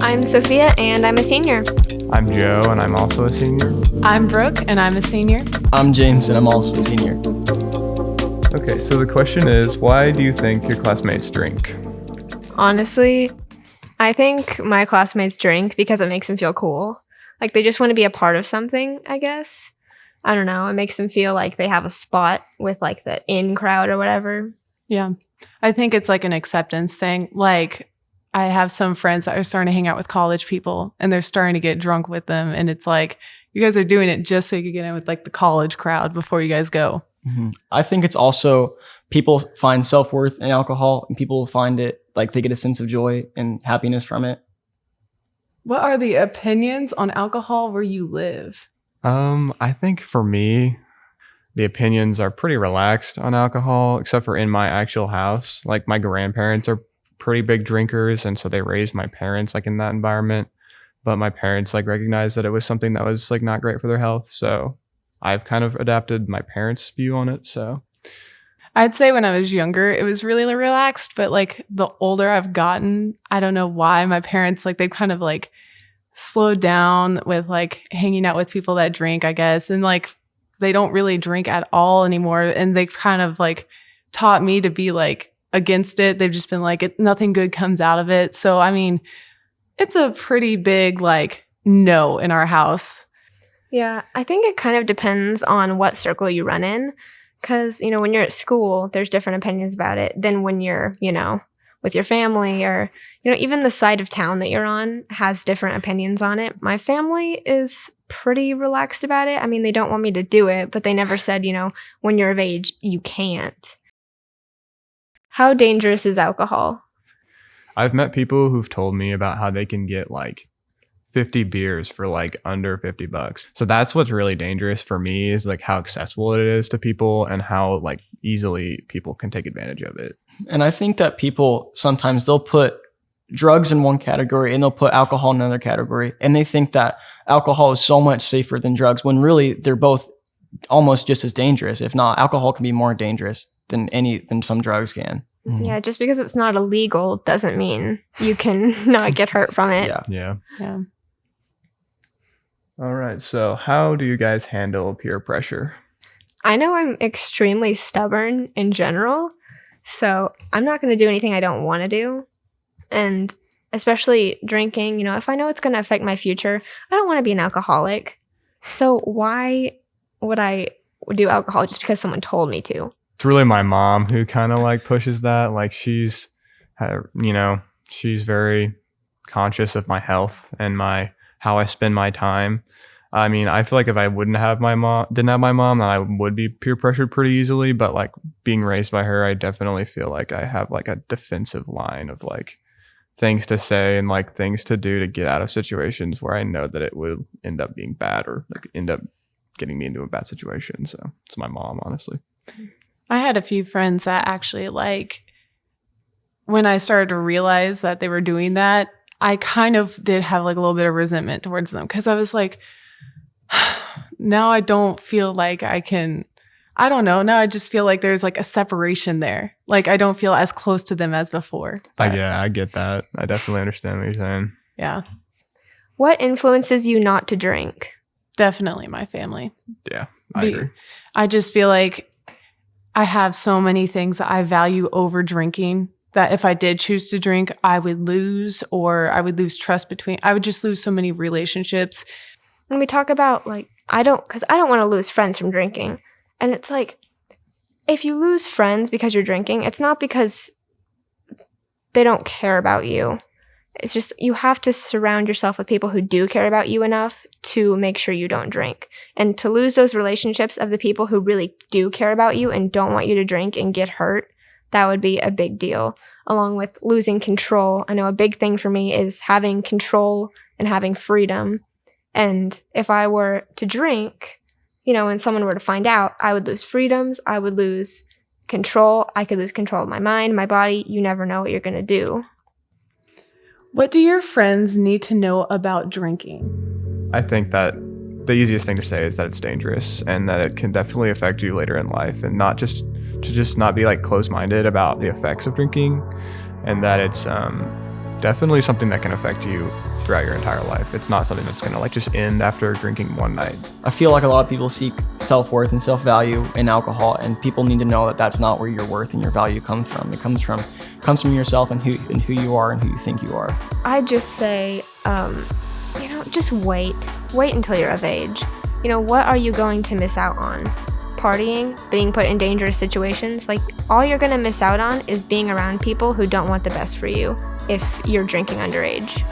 I'm Sophia, and I'm a senior. I'm Joe, and I'm also a senior. I'm Brooke, and I'm a senior. I'm James, and I'm also a senior. Okay, so the question is, why do you think your classmates drink? Honestly, I think my classmates drink because it makes them feel cool. Like they just want to be a part of something, I guess. I don't know. It makes them feel like they have a spot with like the in crowd or whatever. Yeah. I think it's like an acceptance thing. Like I have some friends that are starting to hang out with college people and they're starting to get drunk with them. And it's like, you guys are doing it just so you can get in with like the college crowd before you guys go. Mm-hmm. I think it's also people find self-worth in alcohol and people find it like they get a sense of joy and happiness from it. What are the opinions on alcohol where you live? I think for me, the opinions are pretty relaxed on alcohol, except for in my actual house. Like my grandparents are pretty big drinkers, and so they raised my parents like in that environment. But my parents like recognized that it was something that was like not great for their health, so I've kind of adapted my parents' view on it. So I'd say when I was younger, it was really relaxed, but like the older I've gotten, I don't know why my parents like they've kind of like slowed down with like hanging out with people that drink, I guess, and like they don't really drink at all anymore, and they've kind of like taught me to be like against it. They've just been like nothing good comes out of it. So I mean, it's a pretty big like no in our house. Yeah, I think it kind of depends on what circle you run in. Because, you know, when you're at school, there's different opinions about it than when you're, you know, with your family or, you know, even the side of town that you're on has different opinions on it. My family is pretty relaxed about it. I mean, they don't want me to do it, but they never said, you know, when you're of age, you can't. How dangerous is alcohol? I've met people who've told me about how they can get like 50 beers for like under $50. So that's what's really dangerous for me is like how accessible it is to people and how like easily people can take advantage of it. And I think that people sometimes they'll put drugs in one category and they'll put alcohol in another category. And they think that alcohol is so much safer than drugs when really they're both almost just as dangerous. If not, alcohol can be more dangerous than some drugs can. Mm-hmm. Yeah, just because it's not illegal doesn't mean you can not get hurt from it. Yeah. Yeah. All right. So how do you guys handle peer pressure? I know I'm extremely stubborn in general, so I'm not going to do anything I don't want to do. And especially drinking, you know, if I know it's going to affect my future, I don't want to be an alcoholic. So why would I do alcohol just because someone told me to? It's really my mom who kind of like pushes that. Like she's very conscious of my health and how I spend my time. I mean, I feel like if I didn't have my mom, then I would be peer pressured pretty easily. But like being raised by her, I definitely feel like I have like a defensive line of like things to say and like things to do to get out of situations where I know that it will end up being bad or like end up getting me into a bad situation. So it's my mom, honestly. I had a few friends that actually like when I started to realize that they were doing that, I kind of did have like a little bit of resentment towards them because I was like, now I don't feel like I don't know. Now I just feel like there's like a separation there. Like I don't feel as close to them as before. Yeah, I get that. I definitely understand what you're saying. Yeah. What influences you not to drink? Definitely my family. Yeah, I agree. I just feel like I have so many things that I value over drinking that if I did choose to drink, I would lose trust I would just lose so many relationships. When we talk about like, I don't want to lose friends from drinking. And it's like, if you lose friends because you're drinking, it's not because they don't care about you. It's just you have to surround yourself with people who do care about you enough to make sure you don't drink. And to lose those relationships of the people who really do care about you and don't want you to drink and get hurt, that would be a big deal. Along with losing control. I know a big thing for me is having control and having freedom. And if I were to drink, you know, and someone were to find out, I would lose freedoms. I would lose control. I could lose control of my mind, my body. You never know what you're going to do. What do your friends need to know about drinking? I think that the easiest thing to say is that it's dangerous and that it can definitely affect you later in life, and not just not be like closed-minded about the effects of drinking, and that it's definitely something that can affect you throughout your entire life. It's not something that's gonna like just end after drinking one night. I feel like a lot of people seek self-worth and self-value in alcohol, and people need to know that that's not where your worth and your value comes from. It comes from yourself and who you are and who you think you are. I just say, just wait until you're of age. What are you going to miss out on? Partying, being put in dangerous situations. Like, all you're going to miss out on is being around people who don't want the best for you if you're drinking underage.